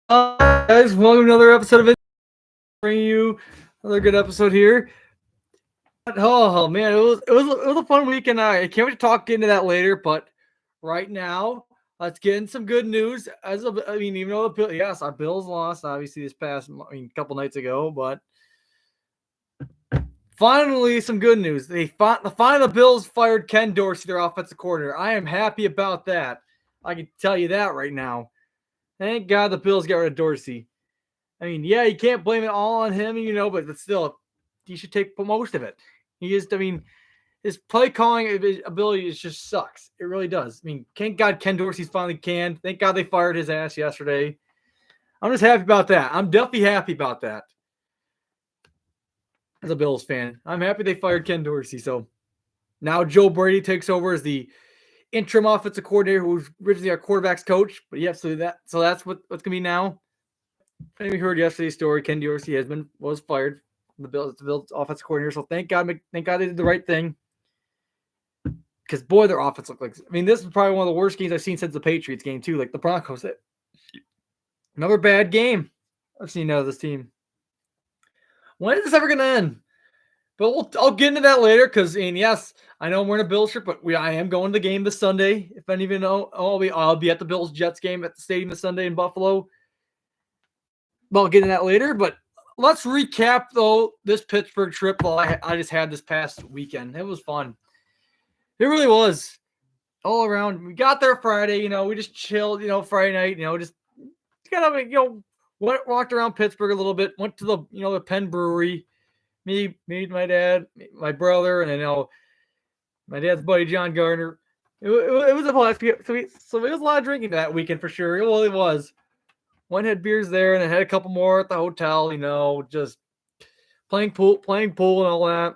Guys, welcome to another episode of it. Bringing you another good episode here. Oh man, it was a fun weekend. I can't wait to get into that later. But right now, let's get in some good news. Even though our Bills lost obviously this past couple nights ago, but finally some good news. The Bills fired Ken Dorsey, their offensive coordinator. I am happy about that. I can tell you that right now. Thank God the Bills got rid of Dorsey. Yeah, you can't blame it all on him, but still, he should take most of it. His play calling ability just sucks. It really does. Thank God Ken Dorsey's finally canned. Thank God they fired his ass yesterday. I'm just happy about that. I'm definitely happy about that. As a Bills fan, I'm happy they fired Ken Dorsey. So now Joe Brady takes over as the interim offensive coordinator, who was originally our quarterback's coach. But yeah, so that's what's gonna be now. We heard yesterday's story. Ken Dorsey was fired from the Bills offensive coordinator. So thank God they did the right thing. Because boy, their offense looked like. This is probably one of the worst games I've seen since the Patriots game too. Like the Broncos, another bad game I've seen out of this team. When is this ever gonna end? But I'll get into that later. Because yes, I know we're in a Bills trip, but I am going to the game this Sunday. If any of you know, I'll be at the Bills Jets game at the stadium this Sunday in Buffalo. Well, I'll get into that later, but let's recap, though, this Pittsburgh trip I just had this past weekend. It was fun. It really was. All around. We got there Friday, we just chilled, Friday night, just kind of, walked around Pittsburgh a little bit, went to the Penn Brewery. Me, my dad, my brother, and, my dad's buddy, John Gardner. It was a blast. So it was a lot of drinking that weekend for sure. It really was. One had beers there, and then had a couple more at the hotel. Just playing pool and all that.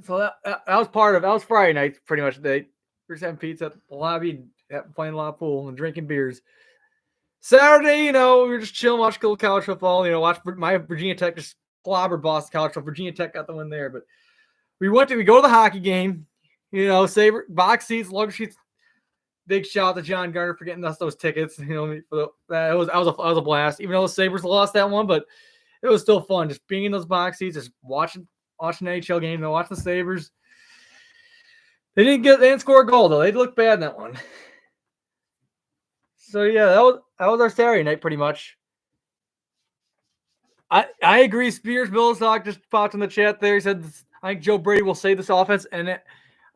So that was that was Friday night, pretty much. We were just having pizza at the lobby, playing a lot of pool and drinking beers. Saturday, we were just chilling, watching a little college football. Watch my Virginia Tech just clobber Boston College. So Virginia Tech got the win there, but we go to the hockey game. Saber box seats, luggage seats. Big shout out to John Gardner for getting us those tickets. It was a blast. Even though the Sabres lost that one, but it was still fun just being in those box seats, just watching the NHL game, watching the Sabres. They didn't score a goal though. They looked bad in that one. So yeah, that was our Saturday night pretty much. I agree. Spears Billisock just popped in the chat there. He said I think Joe Brady will save this offense, and you're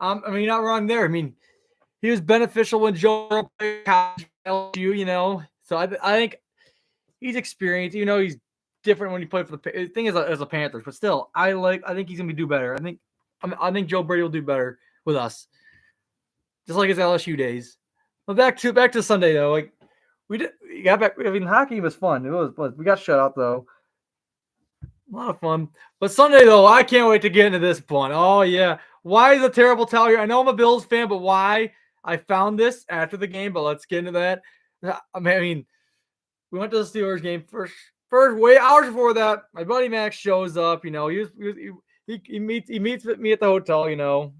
not wrong there. He was beneficial when Joe played LSU, So I think he's experienced. He's different when he played for the thing as a Panthers, but still, I think he's gonna do better. I think Joe Brady will do better with us, just like his LSU days. But back to Sunday though. We got back. Hockey was fun. It was. We got shut out though. A lot of fun. But Sunday though, I can't wait to get into this one. Oh yeah. Why is a terrible towel here? I know I'm a Bills fan, but why? I found this after the game, but let's get into that. We went to the Steelers game first way hours before that. My buddy Max shows up. He meets with me at the hotel.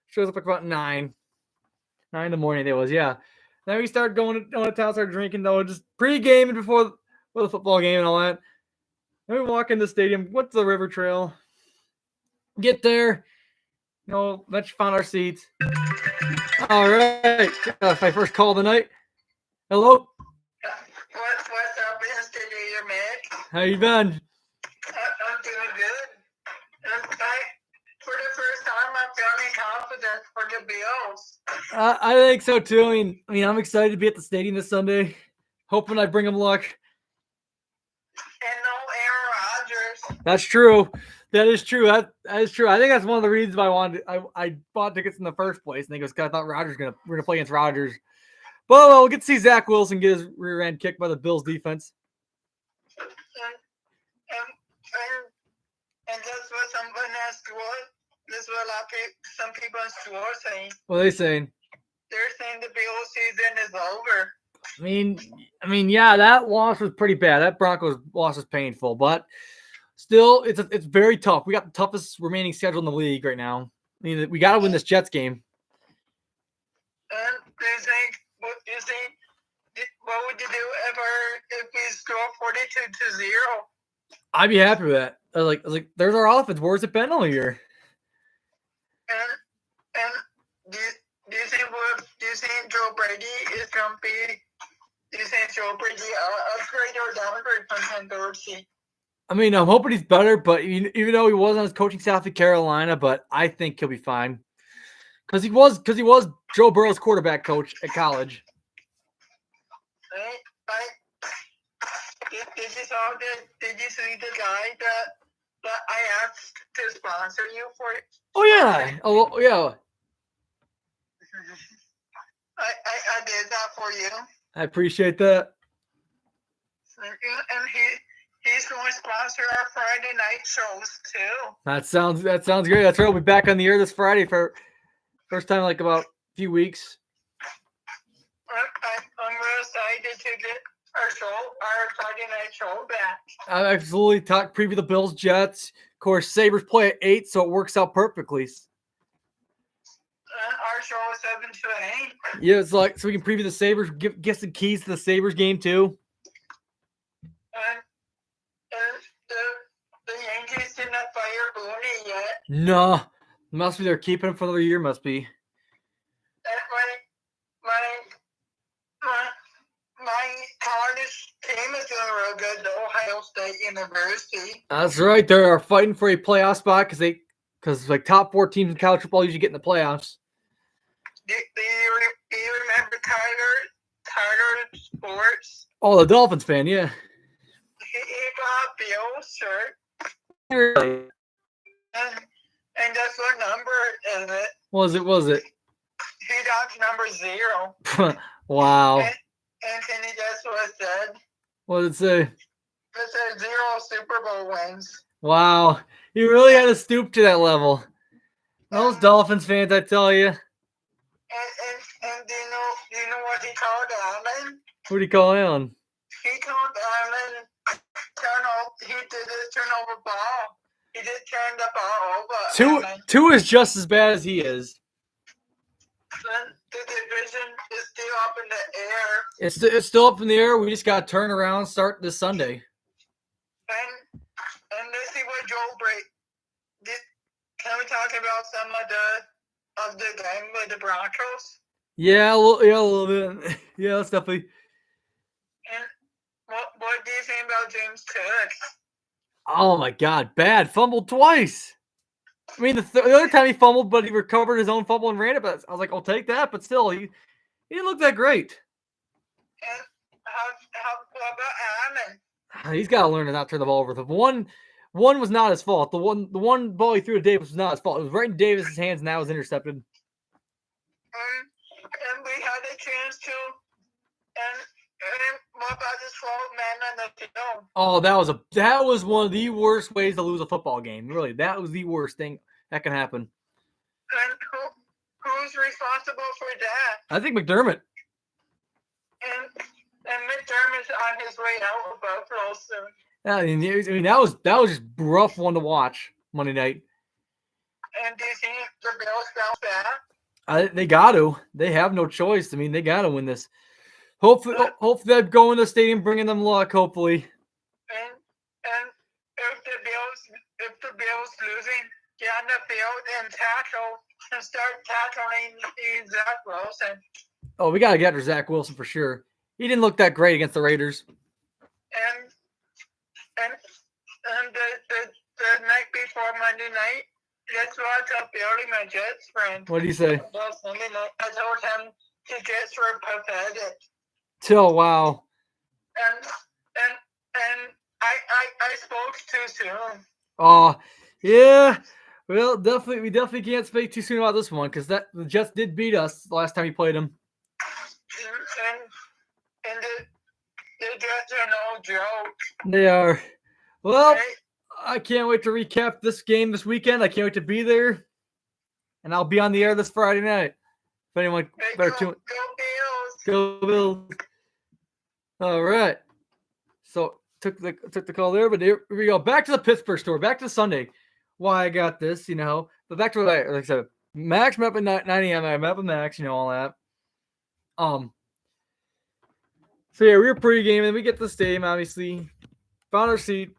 Shows up like about 9 in the morning. It was yeah. Then we started going to town, started drinking though, just pre-gaming before the football game and all that. Then we walk in the stadium, went to the river trail. Get there, eventually found our seats. All right. My first call of the night. Hello. What's up, Mr. New Mick? How you been? I'm doing good. For the first time, I'm feeling confident for the Bills. I think so too. I'm excited to be at the stadium this Sunday. Hoping I bring them luck. And no Aaron Rodgers. That's true. That is true. That is true. I think that's one of the reasons why I bought tickets in the first place. And because I thought we're gonna play against Rodgers. But we'll get to see Zach Wilson get his rear end kicked by the Bills defense. And that's what someone asked what? This is what some people in store are saying. What are they saying? They're saying the Bills season is over. Yeah, that loss was pretty bad. That Broncos loss was painful, but still, it's very tough. We got the toughest remaining schedule in the league right now. We got to win this Jets game. And do you think what would you do if we score 42-0? I'd be happy with that. I was like, there's our offense. Where's it been all year? And do you think Joe Brady is gonna be? Do you think Joe Brady upgrade or downgrade from Ken Dorsey? I mean, I'm hoping he's better, but even though he was on his coaching staff at Carolina, but I think he'll be fine because he was Joe Burrow's quarterback coach at college. Did you see the guy that I asked to sponsor you for? Oh yeah, oh yeah. I did that for you. I appreciate that. And he's going to sponsor our Friday night shows too. That sounds great. That's right. We'll be back on the air this Friday for first time like about a few weeks. I'm real excited to get our Friday night show back. I absolutely preview the Bills Jets. Of course, Sabres play at 8, so it works out perfectly. Our show is 7 to 8. Yeah, it's like so we can preview the Sabres, get some keys to the Sabres game too. The Yankees did not fire Booney yet. No, must be they're keeping him for another year. Must be. My college team is doing real good. The Ohio State University. That's right. They are fighting for a playoff spot because like top 4 teams in college football usually get in the playoffs. Do you remember Tyler Sports? Oh, the Dolphins fan, yeah. He got Bill's shirt. Really? And that's what number is it? Was it? He got number 0. Wow. And can you guess what it said? What did it say? It said 0 Super Bowl wins. Wow. You really had to stoop to that level. Those Dolphins fans, I tell you. And do you know what he called Allen? What do you call Allen? He called Allen he did his turnover ball. He did turn the ball over. Two is just as bad as he is. Then the division is still up in the air. It's still up in the air. We just got to turn around, start this Sunday. And let's see what Joe Brady. Can we talk about some of the game with the Broncos? Yeah, a little bit. Yeah, that's definitely. And what do you think about James Cook? Oh my God, bad. Fumbled twice. I mean, the other time he fumbled, but he recovered his own fumble and ran it. But I was like, I'll take that. But still, he didn't look that great. And how about Allen? He's got to learn to not turn the ball over. The one was not his fault. The one ball he threw to Davis was not his fault. It was right in Davis's hands, and that was intercepted. And we had a chance to. And what about this 12-man on the field? Oh, that was one of the worst ways to lose a football game. Really, that was the worst thing that can happen. And who's responsible for that? I think McDermott. And McDermott's on his way out of Buffalo soon. Yeah, I mean that was just rough one to watch Monday night. And do you think the Bills bounce back? They got to. They have no choice. I mean, they got to win this. Hopefully they go in the stadium, bringing them luck. Hopefully. And if the Bills losing, get on the field and start tackling Zach Wilson. Oh, we gotta get after Zach Wilson for sure. He didn't look that great against the Raiders. And the night before Monday night, that's why I told Billy, my Jets friend. What did he say? Sunday night, I told him the Jets were pathetic. Oh, wow. And I spoke too soon. Oh, yeah. Well, we definitely can't speak too soon about this one because the Jets did beat us the last time we played them. And the Jets are no joke. They are. Well, I can't wait to recap this game this weekend. I can't wait to be there. And I'll be on the air this Friday night. If anyone better tune. Go Bills. Go Bills. All right. So took the call there, but here we go. Back to the Pittsburgh story. Back to Sunday. Why I got this, But back to like I said, Max met up at 9 a.m. I met up with Max, all that. So yeah, we were pre-game, and we get to the stadium, obviously. Found our seat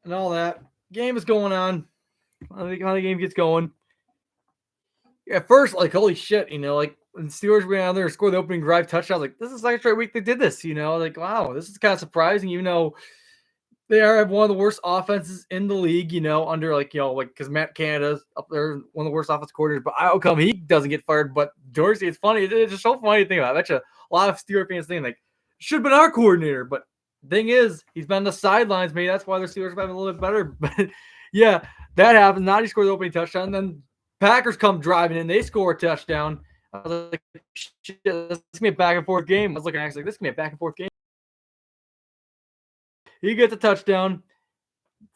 and all that. Game is going on. How the game gets going. At first, like, holy shit, like when Steelers went out there and scored the opening drive touchdown, I was like, this is the second straight week they did this, like, wow, this is kind of surprising, even though they are one of the worst offenses in the league, under because Matt Canada's up there, one of the worst offense coordinators. But how come he doesn't get fired? But Dorsey, it's funny. It's just so funny to think about. I bet you a lot of Steelers fans think like should have been our coordinator. But thing is, he's been on the sidelines. Maybe that's why the Steelers have been a little bit better. But yeah, that happens. Now he scored the opening touchdown. Then Packers come driving in. They score a touchdown. I was like, shit, this is gonna be a back and forth game. I was looking at it, like, this is gonna be a back and forth game. He gets a touchdown.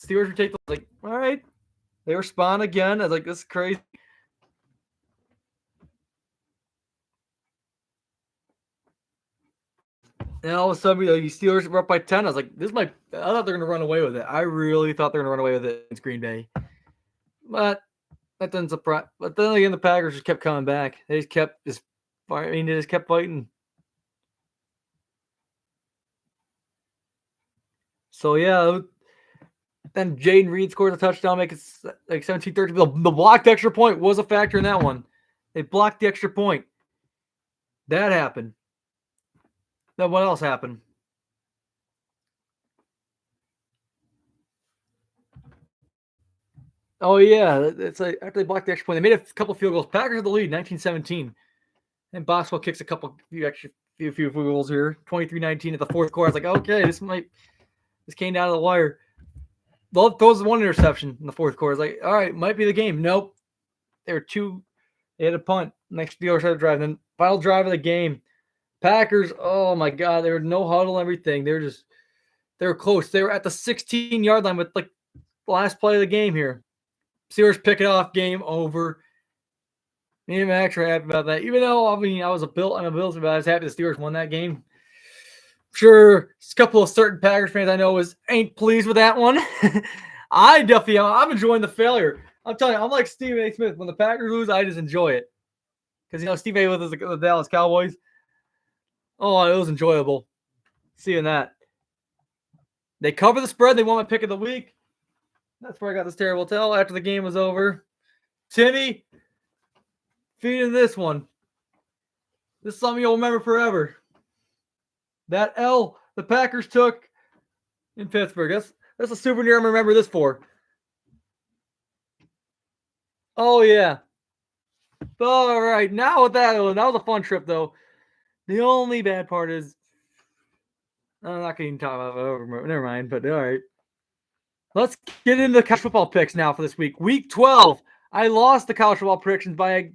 Steelers retake like, all right. They respond again. I was like, this is crazy. And all of a sudden, the Steelers were up by 10. I was like, I thought they're going to run away with it. I really thought they were going to run away with it against Green Bay. But that doesn't surprise. But then again, the Packers just kept coming back. They just kept fighting. So, yeah. Then Jaden Reed scores a touchdown, make it like 17-13. The blocked extra point was a factor in that one. They blocked the extra point. That happened. Then what else happened? Oh, yeah. It's like after they blocked the extra point, they made a couple field goals. Packers had the lead, 19-17. And Boswell kicks a few field goals here. 23-19 at the fourth quarter. I was like, okay, this came down to the wire. Throws one interception in the fourth quarter. It's like, all right, might be the game. Nope. They had a punt. Next Steelers had a drive. Then final drive of the game. Packers, oh my God, there was no huddle and everything. They were close. They were at the 16-yard line with like the last play of the game here. Steelers pick it off, game over. Me and Max are happy about that. Even though, I'm a Bills fan, but I was happy the Steelers won that game. Sure, a couple of certain Packers fans I know ain't pleased with that one. I definitely am. I'm enjoying the failure. I'm telling you, I'm like Stephen A. Smith. When the Packers lose, I just enjoy it. Because, Steve A. with the Dallas Cowboys. Oh, it was enjoyable seeing that. They cover the spread. They won my pick of the week. That's where I got this terrible tell after the game was over. Timmy, feeding this one. This is something you'll remember forever. That L the Packers took in Pittsburgh. That's a souvenir I'm going to remember this for. Oh, yeah. All right. Now with that was a fun trip, though. The only bad part is I'm not going to talk about it. Never mind, but all right. Let's get into the college football picks now for this week. Week 12. I lost the college football predictions by at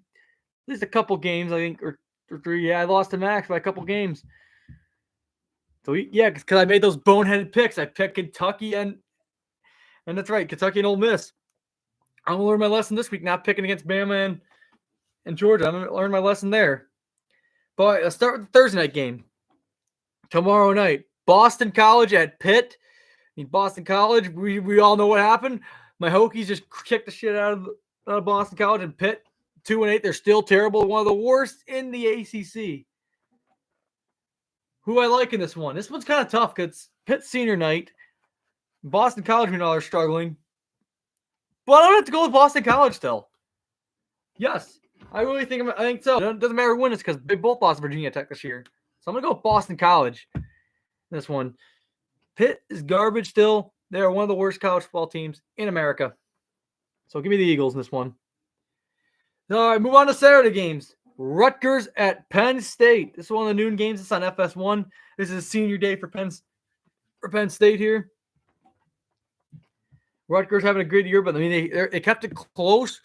least a couple games, I think, or three. Yeah, I lost to Max by a couple games. So, yeah, because I made those boneheaded picks. I picked Kentucky and that's right, Kentucky and Ole Miss. I'm going to learn my lesson this week, not picking against Bama and Georgia. I'm going to learn my lesson there. But let's start with the Thursday night game. Tomorrow night, Boston College at Pitt. Boston College, we all know what happened. My Hokies just kicked the shit out of Boston College, and Pitt, 2-8. They're still terrible. One of the worst in the ACC. Who I like in this one? This one's kind of tough because Pitt senior night. Boston College, we know they're struggling. But I'm going to have to go with Boston College still. Yes, I think so. It doesn't matter who wins because they both lost Virginia Tech this year. So I'm going to go with Boston College in this one. Pitt is garbage still. They are one of the worst college football teams in America. So give me the Eagles in this one. All right, move on to Saturday games. Rutgers at Penn State. This is one of the noon games. It's on FS1. This is a senior day for Penn State here. Rutgers having a good year, but they kept it close.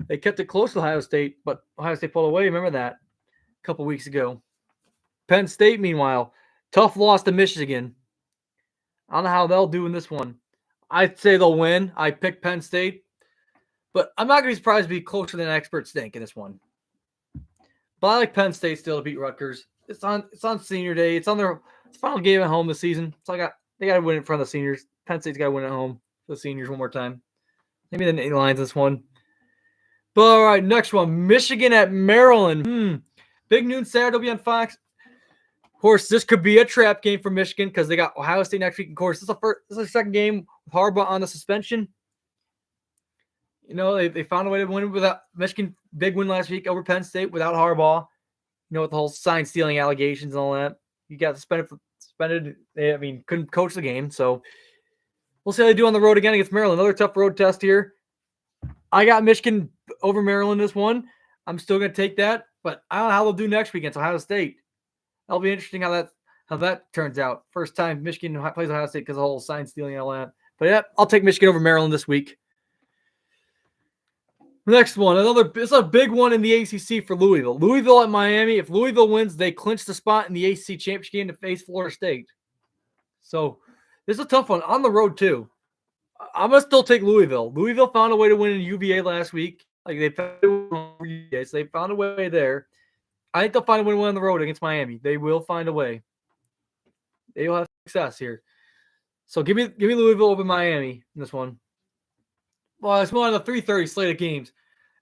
They kept it close to Ohio State, but Ohio State pulled away. Remember that a couple weeks ago. Penn State, meanwhile, tough loss to Michigan. I don't know how they'll do in this one. I'd say they'll win. I picked Penn State, but I'm not going to be surprised to be closer than experts think in this one. But I like Penn State still to beat Rutgers. It's on senior day. It's on their final game at home this season. So they got to win in front of the seniors. Penn State's got to win at home for the seniors one more time. Maybe the 8 lines this one. But all right, next one, Michigan at Maryland. Big noon Saturday will be on Fox. course, this could be a trap game for Michigan because they got Ohio State next week. Of course, this is the second game with Harbaugh on the suspension. They found a way to win without Michigan. Big win last week over Penn State without Harbaugh. With the whole sign stealing allegations and all that. You got suspended. They, couldn't coach the game. So we'll see how they do on the road again against Maryland. Another tough road test here. I got Michigan over Maryland this one. I'm still going to take that, but I don't know how they'll do next week against Ohio State. That'll be interesting how that turns out. First time Michigan plays Ohio State because of the whole sign stealing and all that. But yeah, I'll take Michigan over Maryland this week. Next one, it's a big one in the ACC for Louisville. Louisville at Miami. If Louisville wins, they clinch the spot in the ACC championship game to face Florida State. So this is a tough one on the road too. I'm gonna still take Louisville. Louisville found a way to win in UVA last week. They found a way there. I think they'll find a way to win on the road against Miami. They will find a way. They will have success here. So give me Louisville over Miami in this one. Well, it's one of the 3:30 slate of games.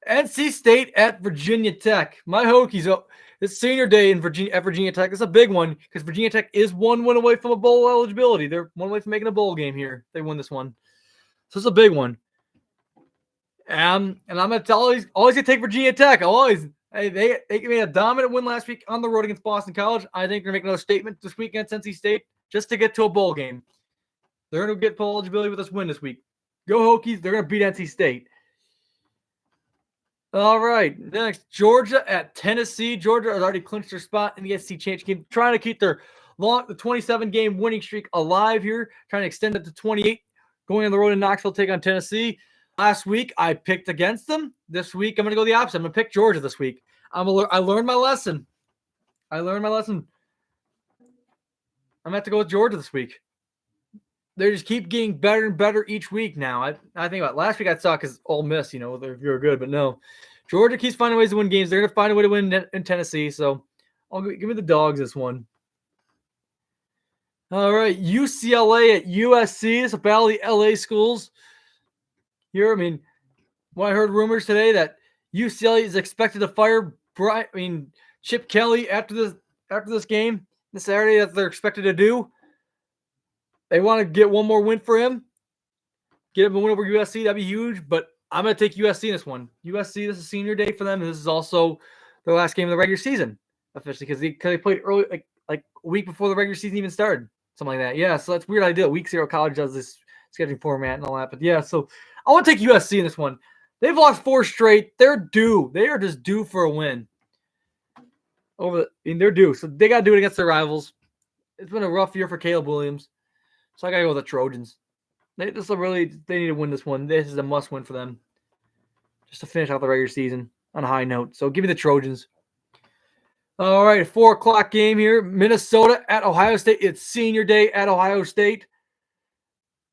NC State at Virginia Tech. My Hokies. It's senior day at Virginia Tech. It's a big one because Virginia Tech is one win away from a bowl eligibility. They're one away from making a bowl game here. They win this one. So it's a big one. And I'm going to always going to take Virginia Tech. They made a dominant win last week on the road against Boston College. I think they're going to make another statement this week against NC State just to get to a bowl game. They're going to get bowl eligibility with this win this week. Go Hokies. They're going to beat NC State. All right. Next, Georgia at Tennessee. Georgia has already clinched their spot in the SEC championship game, trying to keep the 27-game winning streak alive here, trying to extend it to 28, going on the road in Knoxville to take on Tennessee. Last week, I picked against them. This week, I'm going to go the opposite. I'm going to pick Georgia this week. I learned my lesson. I'm going to have to go with Georgia this week. They just keep getting better and better each week now. I think about last week I saw because Ole Miss, they were good, but no. Georgia keeps finding ways to win games. They're going to find a way to win in Tennessee, so give me the Dogs this one. All right, UCLA at USC. It's a battle of the LA schools. Here, when I heard rumors today that UCLA is expected to fire Chip Kelly after this game this Saturday that they're expected to do. They want to get one more win for him. Get him a win over USC. That'd be huge. But I'm going to take USC in this one. USC, this is senior day for them. And this is also their last game of the regular season, officially, because they played early, like a week before the regular season even started. Something like that. Yeah, so that's a weird idea. Week 0 college does this scheduling format and all that. But yeah, so I want to take USC in this one. They've lost 4 straight. They're due. They are just due for a win. They're due. So they got to do it against their rivals. It's been a rough year for Caleb Williams. So I got to go with the Trojans. They need to win this one. This is a must win for them. Just to finish out the regular season on a high note. So give me the Trojans. All right, 4 o'clock game here. Minnesota at Ohio State. It's senior day at Ohio State.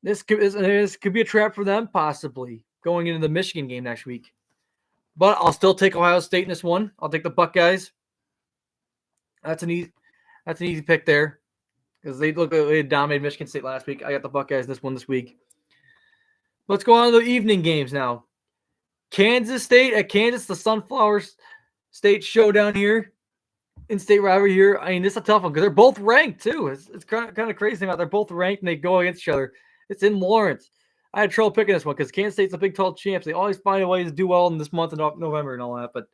This could be a trap for them, possibly, going into the Michigan game next week. But I'll still take Ohio State in this one. I'll take the Buckeyes. That's an easy pick there. Because they dominated Michigan State last week. I got the Buckeyes this week. Let's go on to the evening games now. Kansas State at Kansas, the Sunflower State showdown here. In-state rivalry here. This is a tough one because they're both ranked too. It's kind of crazy about they're both ranked and they go against each other. It's in Lawrence. I had trouble picking this one because Kansas State's a Big 12 champs. They always find a way to do well in this month of November and all that. But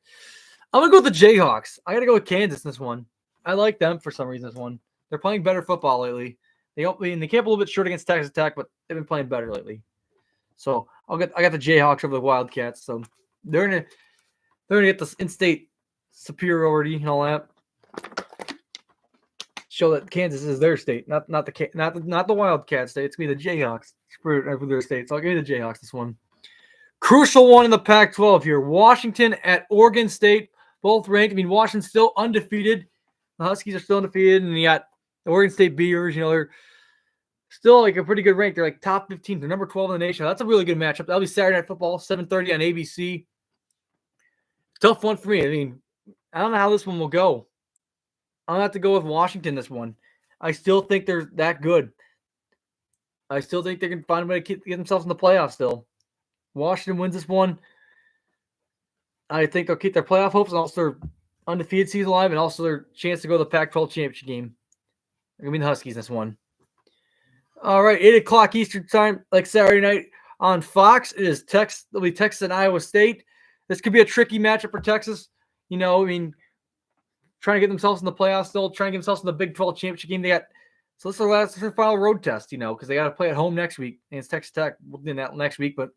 I'm going to go with the Jayhawks. I got to go with Kansas in this one. I like them for some reason this one. They're playing better football lately. They camp a little bit short against Texas Tech, but they've been playing better lately. So I got the Jayhawks over the Wildcats. So they're gonna get this in-state superiority and all that. Show that Kansas is their state, not the Wildcat state. It's gonna be the Jayhawks for their state. So I'll give you the Jayhawks this one. Crucial one in the Pac-12 here. Washington at Oregon State, both ranked. Washington's still undefeated. The Huskies are still undefeated, and you got the Oregon State Bears. They're still like a pretty good rank. They're like top 15. They're number 12 in the nation. That's a really good matchup. That'll be Saturday Night Football, 7:30 on ABC. Tough one for me. I don't know how this one will go. I'm going to have to go with Washington this one. I still think they're that good. I still think they can find a way to get themselves in the playoffs still. Washington wins this one. I think they'll keep their playoff hopes and also their undefeated season alive and also their chance to go to the Pac-12 championship game. They're going to be the Huskies in this one. All right, 8 o'clock Eastern time, like Saturday night on Fox. It'll be Texas and Iowa State. This could be a tricky matchup for Texas. You know, I mean, trying to get themselves in the playoffs still, trying to get themselves in the Big 12 championship game. So this is their final road test, you know, because they got to play at home next week against Texas Tech. We'll do that next week, but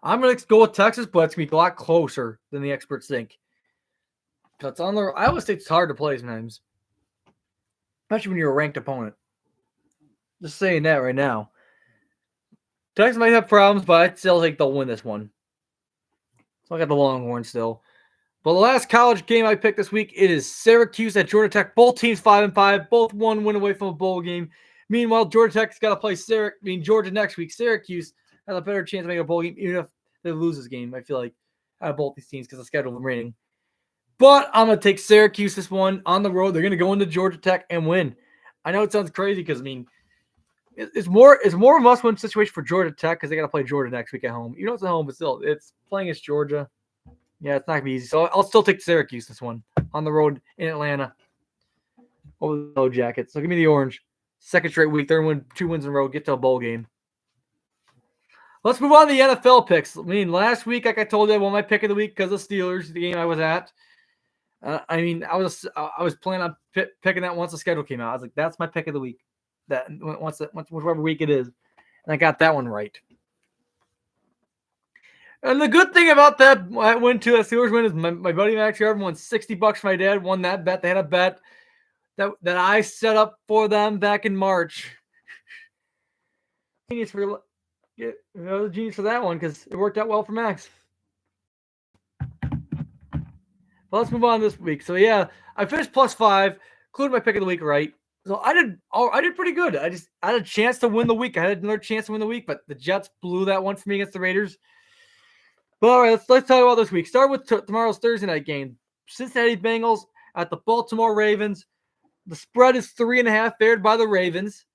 I'm going to go with Texas, but it's going to be a lot closer than the experts think. Because Iowa State's hard to play sometimes, especially when you're a ranked opponent. Just saying that right now. Texas might have problems, but I still think they'll win this one. So I got the Longhorns still. But the last college game I picked this week, it is Syracuse at Georgia Tech. Both teams 5-5, both one win away from a bowl game. Meanwhile, Georgia Tech's got to play Georgia next week. Syracuse has a better chance of making a bowl game, even if they lose this game. I feel like out of both these teams because of schedule and rating. But I'm going to take Syracuse this one on the road. They're going to go into Georgia Tech and win. I know it sounds crazy because, I mean, it's more of a must-win situation for Georgia Tech because they got to play Georgia next week at home. You know it's at home, but still, it's playing against Georgia. Yeah, it's not going to be easy. So I'll still take Syracuse this one on the road in Atlanta over the Yellow Jackets. So give me the orange. Second straight week. They're going to win 2 wins in a row, get to a bowl game. Let's move on to the NFL picks. I mean, last week, like I told you, I won my pick of the week because of Steelers, the game I was at. I was planning on picking that once the schedule came out. I was like, that's my pick of the week. That whichever week it is, and I got that one right. And the good thing about that win too, that Steelers win, is my buddy Max Garvin won $60 for my dad. Won that bet. They had a bet that I set up for them back in March. Genius for that one because it worked out well for Max. Well, let's move on this week. So yeah, I finished +5, including my pick of the week right. So I did pretty good. I had a chance to win the week. I had another chance to win the week, but the Jets blew that one for me against the Raiders. But all right, let's talk about this week. Start with tomorrow's Thursday night game. Cincinnati Bengals at the Baltimore Ravens. The spread is 3.5, favored by the Ravens.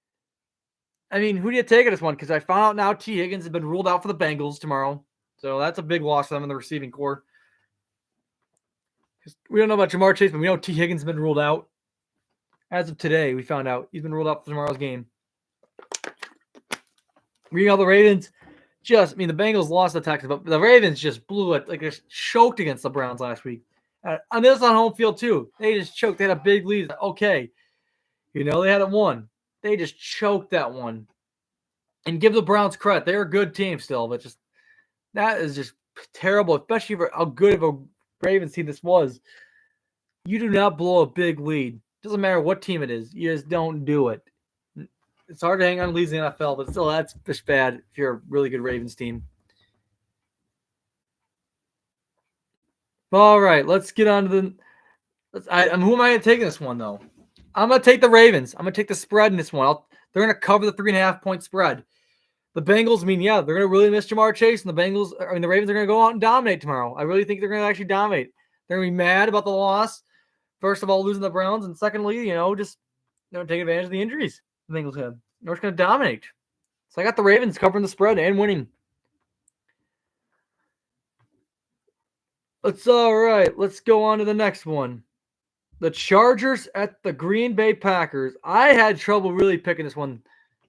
I mean, who do you take at this one? Because I found out now T. Higgins has been ruled out for the Bengals tomorrow. So that's a big loss for them in the receiving core. We don't know about Jamar Chase, but we know T. Higgins has been ruled out. As of today, we found out he's been ruled out for tomorrow's game. Reading all the Ravens, the Bengals lost the Texans, but the Ravens just blew it. Like, they choked against the Browns last week. And this on home field, too. They just choked. They had a big lead. Okay. They had it won. They just choked that one. And give the Browns credit. They're a good team still, but that is just terrible, especially for how good of a Ravens team this was. You do not blow a big lead. Doesn't matter what team it is. You just don't do it. It's hard to hang on leads in the NFL, but still, that's just bad if you're a really good Ravens team. All right, let's get on to who am I going to take in this one, though? I'm going to take the Ravens. I'm going to take the spread in this one. They're going to cover the 3.5-point spread. The Bengals, they're going to really miss Jamar Chase, and the Ravens are going to go out and dominate tomorrow. I really think they're going to actually dominate. They're going to be mad about the loss. First of all, losing the Browns, and secondly, just take advantage of the injuries the Bengals have. They're just going to dominate. So I got the Ravens covering the spread and winning. Let's go on to the next one. The Chargers at the Green Bay Packers. I had trouble really picking this one.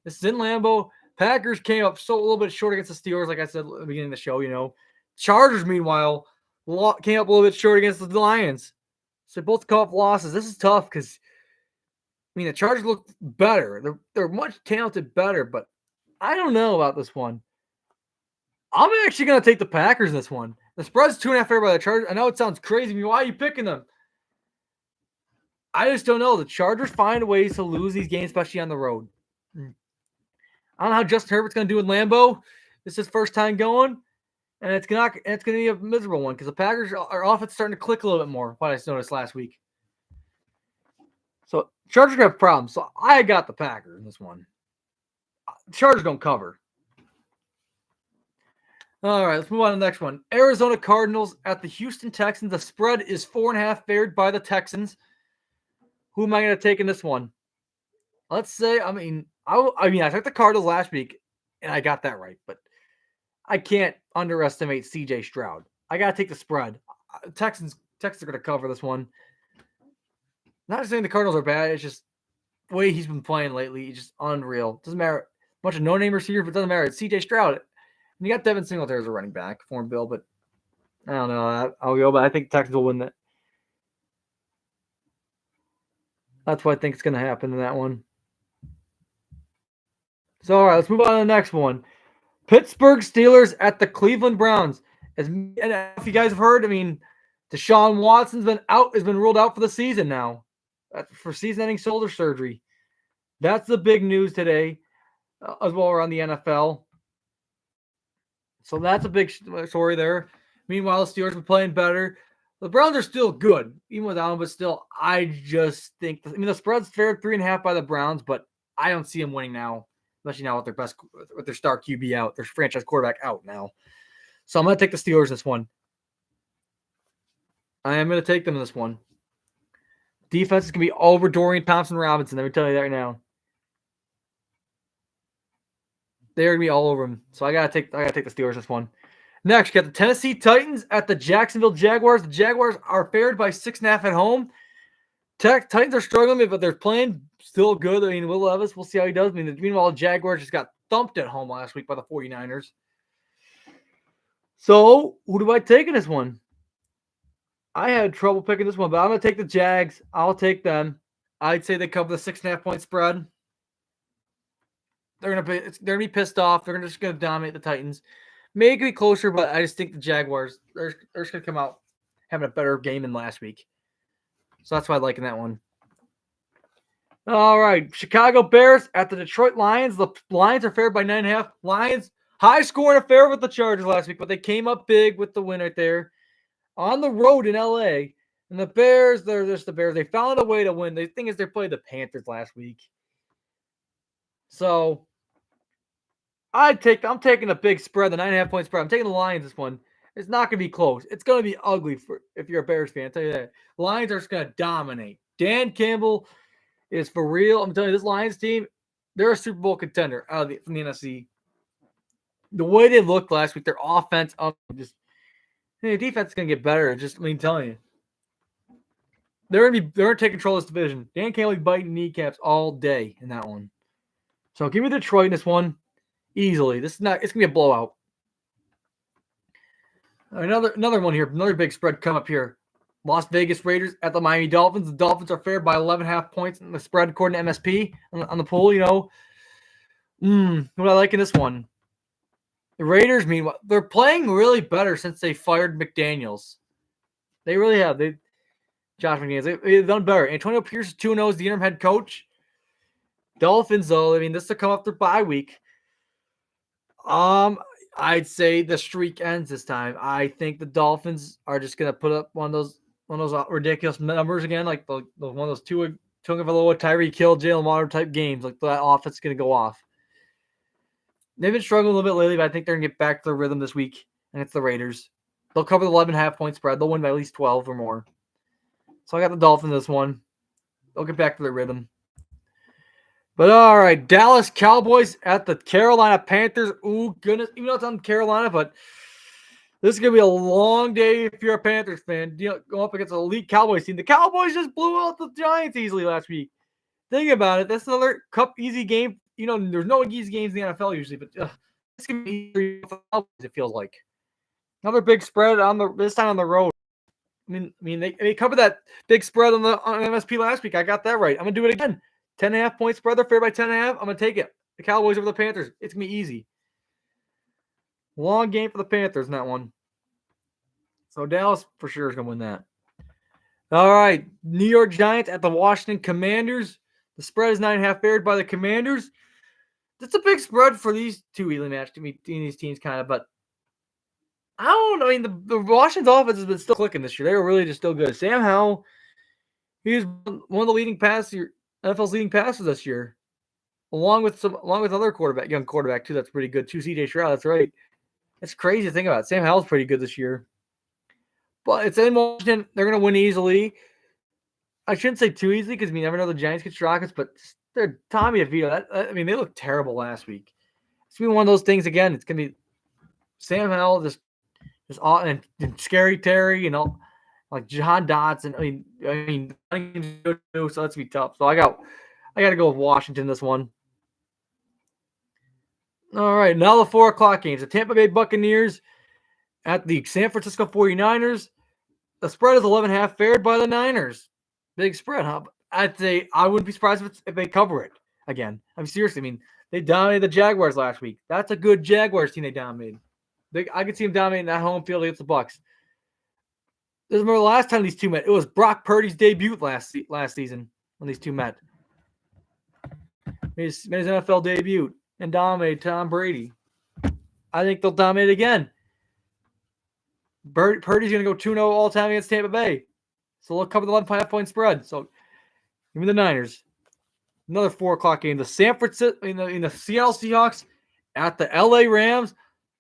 This is in Lambeau. Packers came up a little bit short against the Steelers, like I said at the beginning of the show, Chargers, meanwhile, came up a little bit short against the Lions. So both come off losses. This is tough because, the Chargers look better. They're much talented better, but I don't know about this one. I'm actually going to take the Packers in this one. The spread's 2.5 favored by the Chargers. I know it sounds crazy. Why are you picking them? I just don't know. The Chargers find ways to lose these games, especially on the road. I don't know how Justin Herbert's going to do in Lambeau. This is his first time going, and it's going to be a miserable one because the Packers are offense starting to click a little bit more. What I noticed last week. So Chargers have problems. So I got the Packers in this one. The Chargers don't cover. All right, let's move on to the next one. Arizona Cardinals at the Houston Texans. The spread is 4.5 favored by the Texans. Who am I going to take in this one? Let's say, I took the Cardinals last week, and I got that right. But I can't underestimate C.J. Stroud. I got to take the spread. Texans are going to cover this one. Not just saying the Cardinals are bad. It's just way he's been playing lately is just unreal. Doesn't matter. Bunch of no-name receivers, but it doesn't matter. It's C.J. Stroud. And you got Devin Singletary as a running back for him, Bill, but I don't know. I'll go, but I think Texans will win that. That's what I think is going to happen in that one. So, all right, let's move on to the next one. Pittsburgh Steelers at the Cleveland Browns. And if you guys have heard, Deshaun Watson's has been ruled out for the season now. That's for season-ending shoulder surgery. That's the big news today, as well around the NFL. So that's a big story there. Meanwhile, the Steelers have been playing better. The Browns are still good, even without him, but still, I just think the spread's fair 3.5 by the Browns, but I don't see them winning now, especially now with their star QB out, their franchise quarterback out now. So I'm going to take the Steelers this one. I am going to take them in this one. Defense is going to be over Dorian Thompson-Robinson. Let me tell you that right now. They're going to be all over him. So I got to take the Steelers this one. Next, you got the Tennessee Titans at the Jacksonville Jaguars. The Jaguars are favored by 6.5 at home. Titans are struggling, but they're playing still good. Will Levis, we'll see how he does. Meanwhile, the Jaguars just got thumped at home last week by the 49ers. So, who do I take in this one? I had trouble picking this one, but I'm going to take the Jags. I'll take them. I'd say they cover the 6.5 point spread. They're going to be pissed off. They're just going to dominate the Titans. Maybe closer, but I just think the Jaguars, they're just going to come out having a better game than last week. So that's why I like in that one. All right. Chicago Bears at the Detroit Lions. The Lions are favored by 9.5. Lions, high scoring affair with the Chargers last week, but they came up big with the win right there on the road in LA. And the Bears, they're just the Bears. They found a way to win. The thing is, they played the Panthers last week. So I'm taking a big spread, the 9.5 point spread. I'm taking the Lions this one. It's not going to be close. It's going to be ugly if you're a Bears fan. I'll tell you that. Lions are just going to dominate. Dan Campbell is for real. I'm telling you, this Lions team, they're a Super Bowl contender from the NFC. The way they looked last week, their offense their defense is going to get better. Telling you. They're going to take control of this division. Dan Campbell biting kneecaps all day in that one. So give me Detroit in this one. Easily. It's going to be a blowout. Another one here. Another big spread come up here. Las Vegas Raiders at the Miami Dolphins. The Dolphins are favored by 11.5 points in the spread according to MSP on the pool, What I like in this one. The Raiders, meanwhile, they're playing really better since they fired McDaniels. They really have. Josh McDaniels. They've done better. Antonio Pierce is 2-0 as the interim head coach. Dolphins, though, this will come up their bye week. I'd say the streak ends this time. I think the Dolphins are just gonna put up one of those ridiculous numbers again, like one of those Tua Tagovailoa, Tyreek Hill, Jalen Waddle type games. Like that offense is gonna go off. They've been struggling a little bit lately, but I think they're gonna get back to their rhythm this week, and it's the Raiders. They'll cover the 11.5 point spread. They'll win by at least 12 or more. So I got the Dolphins this one. They'll get back to their rhythm. But all right, Dallas Cowboys at the Carolina Panthers. Ooh, goodness. Even though it's on Carolina, but this is going to be a long day if you're a Panthers fan. Go up against an elite Cowboys team. The Cowboys just blew out the Giants easily last week. Think about it. That's another cup easy game. There's no easy games in the NFL usually, but it's going to be easy for the Cowboys, it feels like. Another big spread this time on the road. They covered that big spread on MSP last week. I got that right. I'm going to do it again. 10.5 point spread. They're fair by 10.5. I'm going to take it. The Cowboys over the Panthers. It's going to be easy. Long game for the Panthers in that one. So Dallas for sure is going to win that. All right. New York Giants at the Washington Commanders. The spread is 9.5 favored by the Commanders. That's a big spread for these two evenly matched these teams kind of, but I don't know. The Washington's offense has been still clicking this year. They were really just still good. Sam Howell, he was one of the leading NFL's leading passers this year, along with other young quarterback too. That's pretty good too. C.J. Stroud, that's right. It's crazy to think about. Sam Howell's pretty good this year, but it's in Washington. They're going to win easily. I shouldn't say too easily because we never know the Giants get rockets, but they're Tommy DeVito. They looked terrible last week. It's going to be one of those things again. It's going to be Sam Howell just and Scary Terry, like Jahan Dotson. So that's be tough. So I I got to go with Washington this one. All right, now the 4 o'clock games. The Tampa Bay Buccaneers at the San Francisco 49ers. The spread is 11.5, favored by the Niners. Big spread, huh? I'd say I wouldn't be surprised if they cover it again. I'm seriously. I mean, they dominated the Jaguars last week. That's a good Jaguars team they dominated. I could see them dominating that home field against the Bucs. Doesn't remember the last time these two met. It was Brock Purdy's debut last season when these two met. Made his NFL debut and dominated Tom Brady. I think they'll dominate again. Purdy's going to go 2-0 all time against Tampa Bay. So they'll cover the 11.5 point spread. So give me the Niners. Another 4 o'clock game. The San Francisco in the Seattle Seahawks at the LA Rams.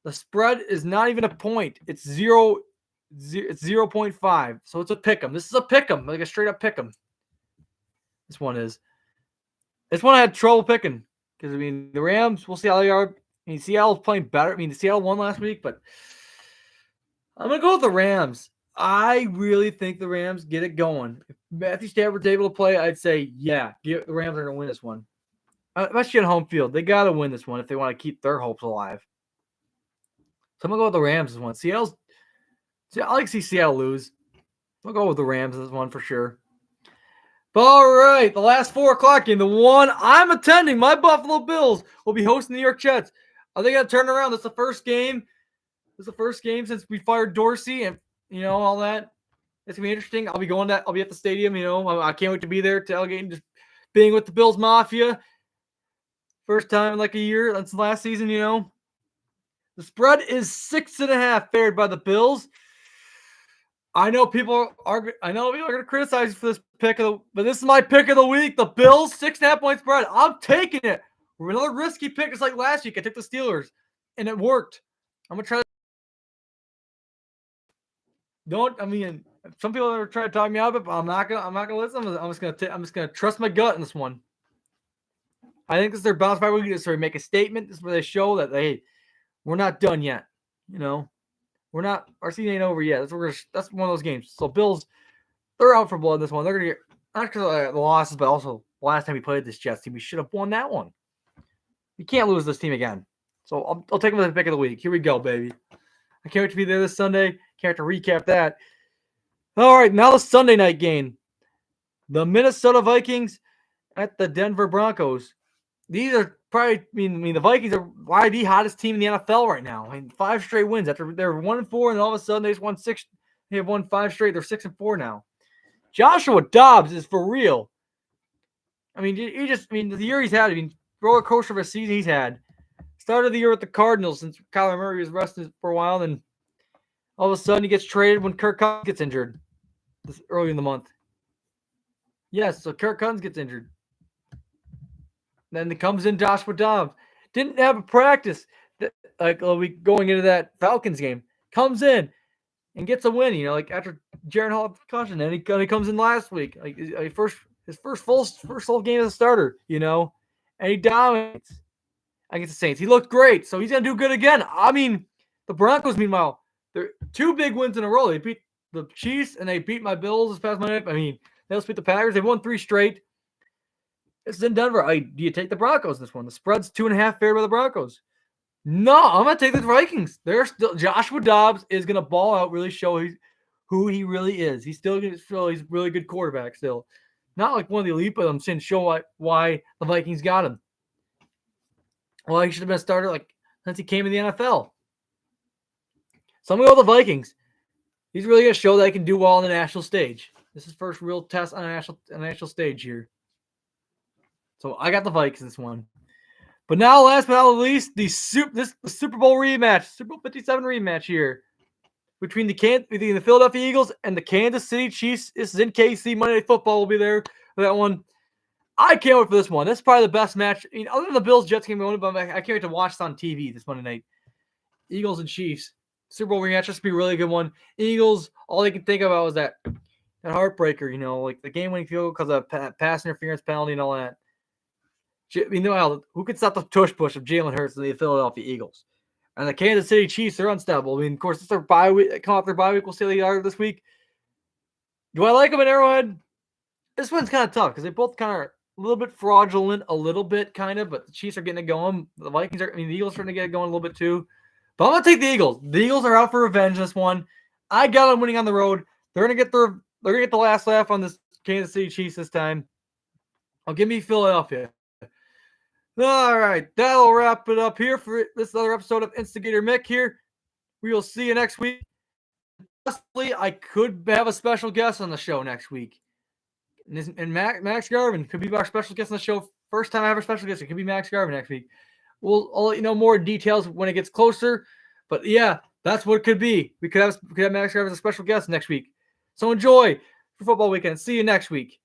The spread is not even a point. It's 0.5. So it's a pick 'em. This is a pick 'em, like a straight up pick 'em. This one is. This one I had trouble picking because the Rams. We'll see how they are. Seattle's playing better. Seattle won last week, but I'm gonna go with the Rams. I really think the Rams get it going. If Matthew Stafford's able to play, I'd say the Rams are gonna win this one. Especially at home field, they gotta win this one if they want to keep their hopes alive. So I'm gonna go with the Rams this one. I like to see Seattle lose. I'll go with the Rams this one for sure. But all right, the last 4 o'clock game, the one I'm attending, my Buffalo Bills will be hosting the New York Jets. Are they gonna turn around? This is the first game. This is the first game since we fired Dorsey and all that. It's gonna be interesting. I'll be at the stadium. I can't wait to be there, tailgating, just being with the Bills Mafia. First time in like a year since last season. The spread is 6.5, favored by the Bills. I know people are going to criticize you for this pick but this is my pick of the week. The Bills 6.5 point spread. I'm taking it. Another risky pick. It's like last week. I took the Steelers, and it worked. I'm gonna try. Some people are trying to talk me out of it, but I'm not gonna listen. I'm just gonna trust my gut in this one. I think this is their bounce back week. This is where they make a statement. This is where they show that we're not done yet. Our season ain't over yet. That's one of those games. So Bills, they're out for blood in this one. They're gonna get not because of the losses, but also the last time we played this Jets team, we should have won that one. You can't lose this team again. So I'll take them as the pick of the week. Here we go, baby. I can't wait to be there this Sunday. Can't wait to recap that. All right, now the Sunday night game. The Minnesota Vikings at the Denver Broncos. These are probably, the Vikings are probably the hottest team in the NFL right now. 5 straight wins after they're 1-4, and all of a sudden they just won 6. They have won 5 straight. They're 6-4 now. Joshua Dobbs is for real. The year he's had. Roller coaster of a season he's had. Started the year with the Cardinals since Kyler Murray was rested for a while, then all of a sudden he gets traded when Kirk Cousins gets injured early in the month. Yes, so Kirk Cousins gets injured. Then it comes in Joshua Dobbs. Didn't have a practice like a week going into that Falcons game. Comes in and gets a win, after Jaron Hall had concussion. And he comes in last week. His first full game as a starter, and he dominates against the Saints. He looked great, so he's going to do good again. The Broncos, meanwhile, they're 2 big wins in a row. They beat the Chiefs, and they beat my Bills this past Monday. They also beat the Packers. They've won 3 straight. It's in Denver. Do you take the Broncos in this one? The spread's 2.5, favored by the Broncos. No, I'm going to take the Vikings. Joshua Dobbs is going to ball out, really show who he really is. He's still going to show he's a really good quarterback still. Not like one of the elite, but I'm saying show why the Vikings got him. Well, he should have been a starter since he came in the NFL. So I'm going to go with the Vikings. He's really going to show that he can do well on the national stage. This is his first real test on a national stage here. So I got the Vikings in this one. But now, last but not least, the Super Bowl rematch, Super Bowl 57 rematch here between the Philadelphia Eagles and the Kansas City Chiefs. This is in KC. Monday Night Football will be there for that one. I can't wait for this one. This is probably the best match. Other than the Bills-Jets game, but I can't wait to watch this on TV this Monday night. Eagles and Chiefs. Super Bowl rematch. This will be a really good one. Eagles, all they can think about was that heartbreaker, the game-winning field goal because of pass interference penalty and all that. Who could stop the tush push of Jalen Hurts and the Philadelphia Eagles? And the Kansas City Chiefs, they're unstoppable. Of course, it's their bye week. Come off their bye week. We'll see how they are this week. Do I like them at Arrowhead? This one's kind of tough because they both kind of a little bit fraudulent, a little bit kind of, but the Chiefs are getting it going. The Vikings are, the Eagles are starting to get it going a little bit too. But I'm going to take the Eagles. The Eagles are out for revenge this one. I got them winning on the road. They're going to get the last laugh on this Kansas City Chiefs this time. Oh, give me Philadelphia. All right, that'll wrap it up here for this other episode of Instigator Mick here. We will see you next week. Possibly, I could have a special guest on the show next week. And Max Garvin could be our special guest on the show. First time I have a special guest, it could be Max Garvin next week. I'll let you know more details when it gets closer. But yeah, that's what it could be. We could have Max Garvin as a special guest next week. So enjoy for football weekend. See you next week.